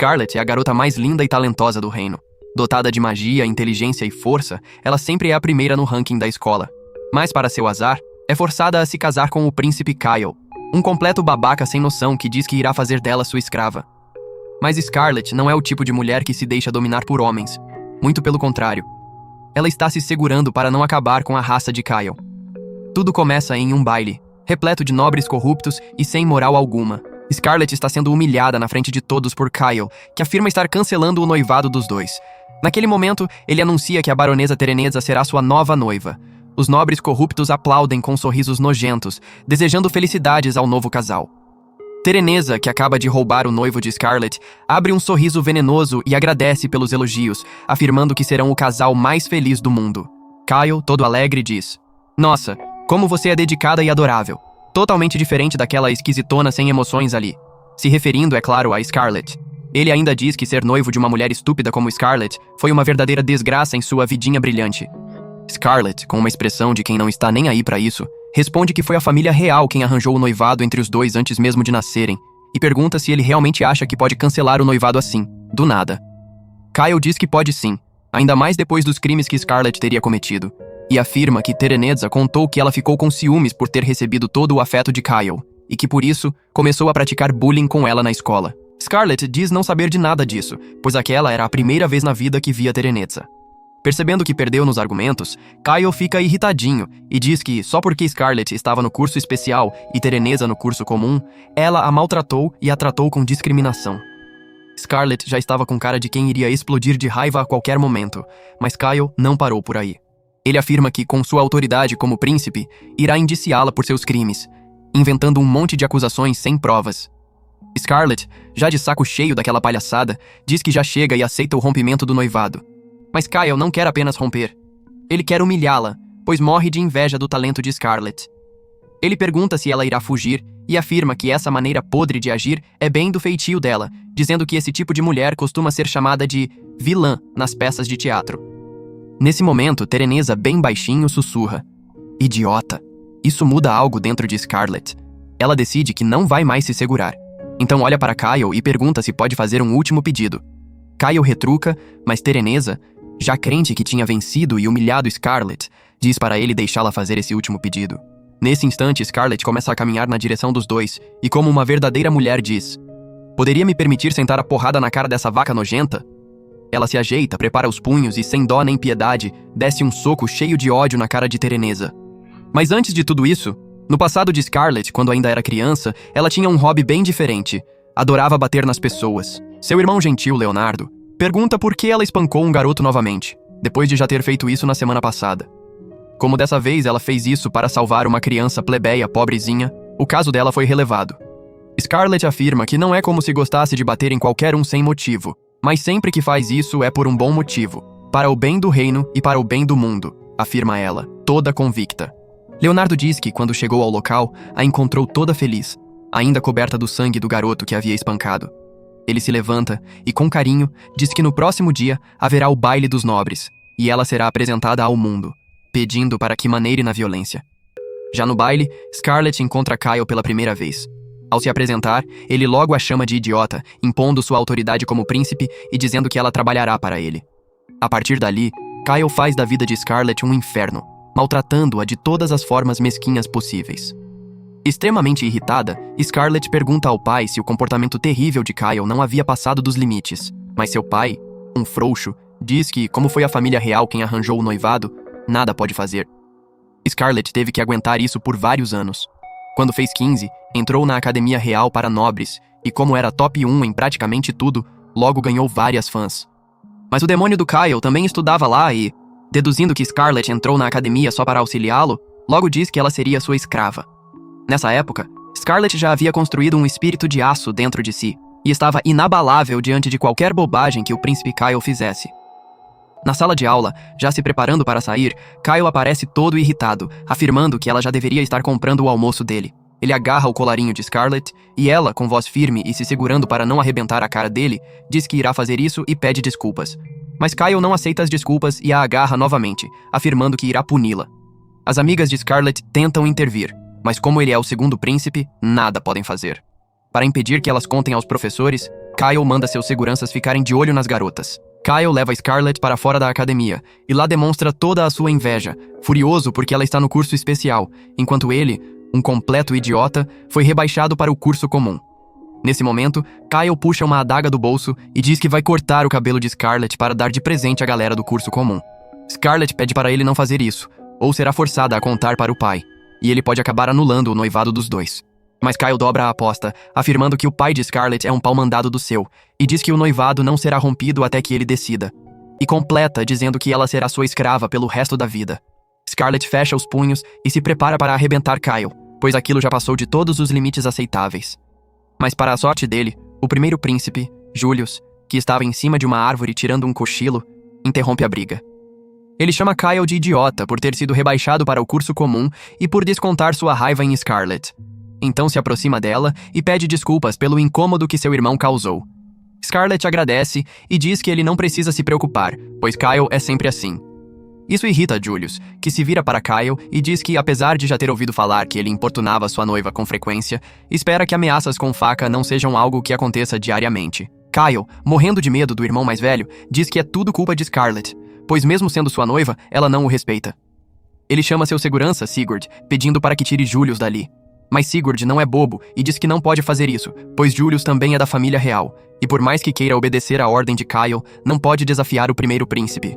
Scarlett é a garota mais linda e talentosa do reino. Dotada de magia, inteligência e força, ela sempre é a primeira no ranking da escola. Mas, para seu azar, é forçada a se casar com o príncipe Kyle, um completo babaca sem noção que diz que irá fazer dela sua escrava. Mas Scarlett não é o tipo de mulher que se deixa dominar por homens. Muito pelo contrário. Ela está se segurando para não acabar com a raça de Kyle. Tudo começa em um baile, repleto de nobres corruptos e sem moral alguma. Scarlett está sendo humilhada na frente de todos por Kyle, que afirma estar cancelando o noivado dos dois. Naquele momento, ele anuncia que a baronesa Tereneza será sua nova noiva. Os nobres corruptos aplaudem com sorrisos nojentos, desejando felicidades ao novo casal. Tereneza, que acaba de roubar o noivo de Scarlett, abre um sorriso venenoso e agradece pelos elogios, afirmando que serão o casal mais feliz do mundo. Kyle, todo alegre, diz: "Nossa, como você é dedicada e adorável. Totalmente diferente daquela esquisitona sem emoções ali." Se referindo, é claro, a Scarlett. Ele ainda diz que ser noivo de uma mulher estúpida como Scarlett foi uma verdadeira desgraça em sua vidinha brilhante. Scarlett, com uma expressão de quem não está nem aí pra isso, responde que foi a família real quem arranjou o noivado entre os dois antes mesmo de nascerem, e pergunta se ele realmente acha que pode cancelar o noivado assim, do nada. Kyle diz que pode sim, ainda mais depois dos crimes que Scarlett teria cometido, e afirma que Tereneza contou que ela ficou com ciúmes por ter recebido todo o afeto de Kyle, e que por isso começou a praticar bullying com ela na escola. Scarlett diz não saber de nada disso, pois aquela era a primeira vez na vida que via Tereneza. Percebendo que perdeu nos argumentos, Kyle fica irritadinho e diz que, só porque Scarlett estava no curso especial e Tereneza no curso comum, ela a maltratou e a tratou com discriminação. Scarlett já estava com cara de quem iria explodir de raiva a qualquer momento, mas Kyle não parou por aí. Ele afirma que, com sua autoridade como príncipe, irá indiciá-la por seus crimes, inventando um monte de acusações sem provas. Scarlett, já de saco cheio daquela palhaçada, diz que já chega e aceita o rompimento do noivado. Mas Kyle não quer apenas romper. Ele quer humilhá-la, pois morre de inveja do talento de Scarlett. Ele pergunta se ela irá fugir e afirma que essa maneira podre de agir é bem do feitio dela, dizendo que esse tipo de mulher costuma ser chamada de vilã nas peças de teatro. Nesse momento, Tereneza, bem baixinho, sussurra: "Idiota." Isso muda algo dentro de Scarlett. Ela decide que não vai mais se segurar. Então olha para Kyle e pergunta se pode fazer um último pedido. Kyle retruca, mas Tereneza, já crente que tinha vencido e humilhado Scarlett, diz para ele deixá-la fazer esse último pedido. Nesse instante, Scarlett começa a caminhar na direção dos dois e, como uma verdadeira mulher, diz: "Poderia me permitir sentar a porrada na cara dessa vaca nojenta?" Ela se ajeita, prepara os punhos e, sem dó nem piedade, desce um soco cheio de ódio na cara de Tereneza. Mas antes de tudo isso, no passado de Scarlett, quando ainda era criança, ela tinha um hobby bem diferente. Adorava bater nas pessoas. Seu irmão gentil, Leonardo, pergunta por que ela espancou um garoto novamente, depois de já ter feito isso na semana passada. Como dessa vez ela fez isso para salvar uma criança plebeia pobrezinha, o caso dela foi relevado. Scarlett afirma que não é como se gostasse de bater em qualquer um sem motivo, mas sempre que faz isso é por um bom motivo, para o bem do reino e para o bem do mundo, afirma ela, toda convicta. Leonardo diz que, quando chegou ao local, a encontrou toda feliz, ainda coberta do sangue do garoto que havia espancado. Ele se levanta e, com carinho, diz que no próximo dia haverá o baile dos nobres, e ela será apresentada ao mundo, pedindo para que maneire na violência. Já no baile, Scarlett encontra Kyle pela primeira vez. Ao se apresentar, ele logo a chama de idiota, impondo sua autoridade como príncipe e dizendo que ela trabalhará para ele. A partir dali, Kyle faz da vida de Scarlett um inferno, maltratando-a de todas as formas mesquinhas possíveis. Extremamente irritada, Scarlett pergunta ao pai se o comportamento terrível de Kyle não havia passado dos limites, mas seu pai, um frouxo, diz que, como foi a família real quem arranjou o noivado, nada pode fazer. Scarlett teve que aguentar isso por vários anos. Quando fez 15, entrou na Academia Real para Nobres e, como era top 1 em praticamente tudo, logo ganhou várias fãs. Mas o demônio do Kyle também estudava lá e, deduzindo que Scarlett entrou na academia só para auxiliá-lo, logo diz que ela seria sua escrava. Nessa época, Scarlett já havia construído um espírito de aço dentro de si e estava inabalável diante de qualquer bobagem que o príncipe Kyle fizesse. Na sala de aula, já se preparando para sair, Kyle aparece todo irritado, afirmando que ela já deveria estar comprando o almoço dele. Ele agarra o colarinho de Scarlett e ela, com voz firme e se segurando para não arrebentar a cara dele, diz que irá fazer isso e pede desculpas. Mas Kyle não aceita as desculpas e a agarra novamente, afirmando que irá puni-la. As amigas de Scarlett tentam intervir, mas como ele é o segundo príncipe, nada podem fazer. Para impedir que elas contem aos professores, Kyle manda seus seguranças ficarem de olho nas garotas. Kyle leva Scarlett para fora da academia e lá demonstra toda a sua inveja, furioso porque ela está no curso especial, enquanto ele, um completo idiota, foi rebaixado para o curso comum. Nesse momento, Kyle puxa uma adaga do bolso e diz que vai cortar o cabelo de Scarlett para dar de presente à galera do curso comum. Scarlett pede para ele não fazer isso, ou será forçada a contar para o pai, e ele pode acabar anulando o noivado dos dois. Mas Kyle dobra a aposta, afirmando que o pai de Scarlett é um pau-mandado do seu, e diz que o noivado não será rompido até que ele decida. E completa dizendo que ela será sua escrava pelo resto da vida. Scarlett fecha os punhos e se prepara para arrebentar Kyle, pois aquilo já passou de todos os limites aceitáveis. Mas para a sorte dele, o primeiro príncipe, Julius, que estava em cima de uma árvore tirando um cochilo, interrompe a briga. Ele chama Kyle de idiota por ter sido rebaixado para o curso comum e por descontar sua raiva em Scarlett. Então se aproxima dela e pede desculpas pelo incômodo que seu irmão causou. Scarlett agradece e diz que ele não precisa se preocupar, pois Kyle é sempre assim. Isso irrita Julius, que se vira para Kyle e diz que, apesar de já ter ouvido falar que ele importunava sua noiva com frequência, espera que ameaças com faca não sejam algo que aconteça diariamente. Kyle, morrendo de medo do irmão mais velho, diz que é tudo culpa de Scarlett, pois mesmo sendo sua noiva, ela não o respeita. Ele chama seu segurança, Sigurd, pedindo para que tire Julius dali. Mas Sigurd não é bobo e diz que não pode fazer isso, pois Julius também é da família real, e por mais que queira obedecer à ordem de Kyle, não pode desafiar o primeiro príncipe.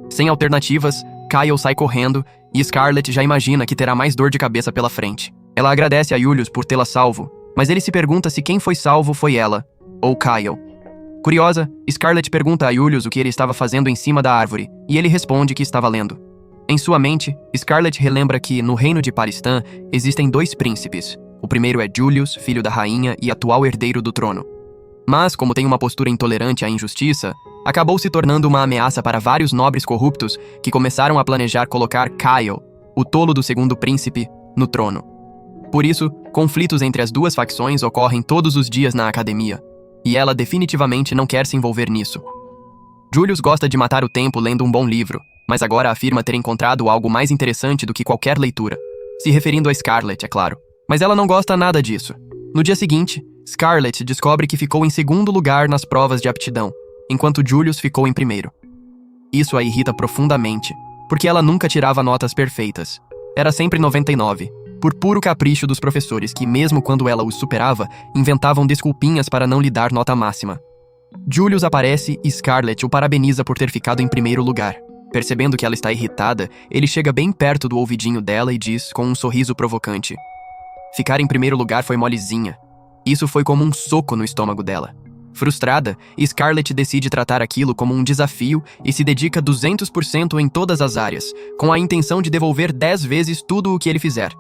Sem alternativas, Kyle sai correndo e Scarlett já imagina que terá mais dor de cabeça pela frente. Ela agradece a Julius por tê-la salvo, mas ele se pergunta se quem foi salvo foi ela, ou Kyle. Curiosa, Scarlett pergunta a Julius o que ele estava fazendo em cima da árvore, e ele responde que estava lendo. Em sua mente, Scarlett relembra que, no reino de Paristan, existem 2 príncipes. O primeiro é Julius, filho da rainha e atual herdeiro do trono. Mas, como tem uma postura intolerante à injustiça, acabou se tornando uma ameaça para vários nobres corruptos que começaram a planejar colocar Kyle, o tolo do segundo príncipe, no trono. Por isso, conflitos entre as duas facções ocorrem todos os dias na academia, e ela definitivamente não quer se envolver nisso. Julius gosta de matar o tempo lendo um bom livro, mas agora afirma ter encontrado algo mais interessante do que qualquer leitura, se referindo a Scarlett, é claro. Mas ela não gosta nada disso. No dia seguinte, Scarlett descobre que ficou em segundo lugar nas provas de aptidão, enquanto Julius ficou em primeiro. Isso a irrita profundamente, porque ela nunca tirava notas perfeitas. Era sempre 99, por puro capricho dos professores que, mesmo quando ela os superava, inventavam desculpinhas para não lhe dar nota máxima. Julius aparece e Scarlett o parabeniza por ter ficado em primeiro lugar. Percebendo que ela está irritada, ele chega bem perto do ouvidinho dela e diz, com um sorriso provocante: "Ficar em primeiro lugar foi molezinha." Isso foi como um soco no estômago dela. Frustrada, Scarlett decide tratar aquilo como um desafio e se dedica 200% em todas as áreas, com a intenção de devolver 10 vezes tudo o que ele fizer.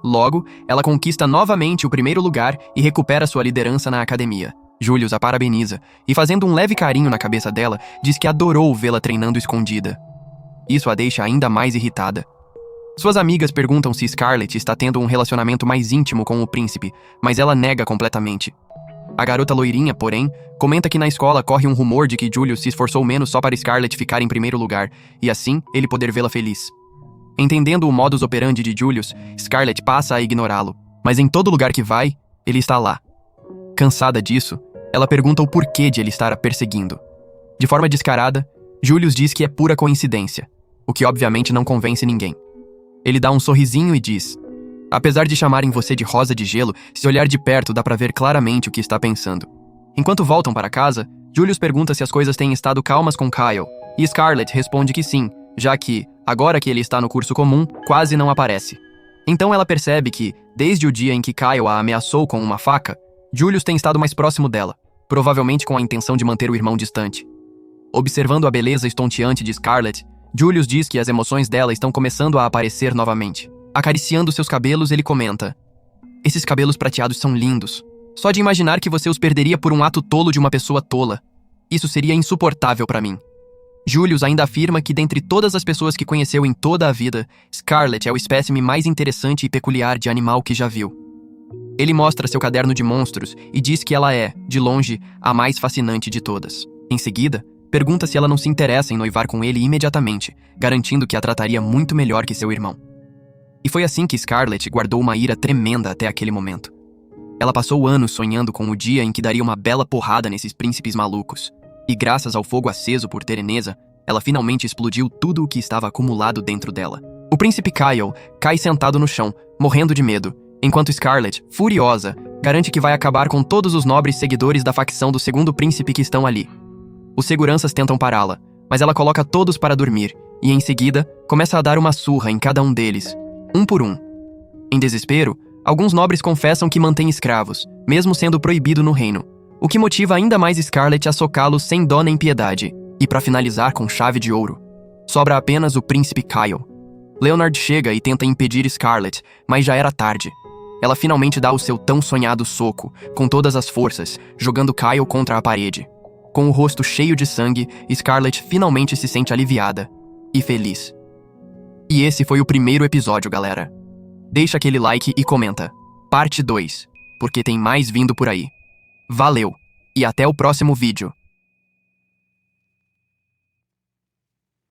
Logo, ela conquista novamente o primeiro lugar e recupera sua liderança na academia. Julius a parabeniza e, fazendo um leve carinho na cabeça dela, diz que adorou vê-la treinando escondida. Isso a deixa ainda mais irritada. Suas amigas perguntam se Scarlett está tendo um relacionamento mais íntimo com o príncipe, mas ela nega completamente. A garota loirinha, porém, comenta que na escola corre um rumor de que Julius se esforçou menos só para Scarlett ficar em primeiro lugar, e assim ele poder vê-la feliz. Entendendo o modus operandi de Julius, Scarlett passa a ignorá-lo, mas em todo lugar que vai, ele está lá. Cansada disso, ela pergunta o porquê de ele estar a perseguindo. De forma descarada, Julius diz que é pura coincidência, o que obviamente não convence ninguém. Ele dá um sorrisinho e diz: "Apesar de chamarem você de rosa de gelo, se olhar de perto dá pra ver claramente o que está pensando." Enquanto voltam para casa, Julius pergunta se as coisas têm estado calmas com Kyle, e Scarlett responde que sim, já que, agora que ele está no curso comum, quase não aparece. Então ela percebe que, desde o dia em que Kyle a ameaçou com uma faca, Julius tem estado mais próximo dela, provavelmente com a intenção de manter o irmão distante. Observando a beleza estonteante de Scarlett, Julius diz que as emoções dela estão começando a aparecer novamente. Acariciando seus cabelos, ele comenta: "Esses cabelos prateados são lindos. Só de imaginar que você os perderia por um ato tolo de uma pessoa tola. Isso seria insuportável para mim." Julius ainda afirma que, dentre todas as pessoas que conheceu em toda a vida, Scarlett é o espécime mais interessante e peculiar de animal que já viu. Ele mostra seu caderno de monstros e diz que ela é, de longe, a mais fascinante de todas. Em seguida, pergunta se ela não se interessa em noivar com ele imediatamente, garantindo que a trataria muito melhor que seu irmão. E foi assim que Scarlett guardou uma ira tremenda até aquele momento. Ela passou anos sonhando com o dia em que daria uma bela porrada nesses príncipes malucos. E graças ao fogo aceso por Tereneza, ela finalmente explodiu tudo o que estava acumulado dentro dela. O príncipe Kyle cai sentado no chão, morrendo de medo, enquanto Scarlet, furiosa, garante que vai acabar com todos os nobres seguidores da facção do segundo príncipe que estão ali. Os seguranças tentam pará-la, mas ela coloca todos para dormir e, em seguida, começa a dar uma surra em cada um deles, um por um. Em desespero, alguns nobres confessam que mantêm escravos, mesmo sendo proibido no reino, o que motiva ainda mais Scarlet a socá-los sem dó nem piedade. E para finalizar com chave de ouro, sobra apenas o príncipe Kyle. Leonard chega e tenta impedir Scarlet, mas já era tarde. Ela finalmente dá o seu tão sonhado soco, com todas as forças, jogando Kyle contra a parede. Com o rosto cheio de sangue, Scarlet finalmente se sente aliviada e feliz. E esse foi o primeiro episódio, galera. Deixa aquele like e comenta. Parte 2, porque tem mais vindo por aí. Valeu, e até o próximo vídeo.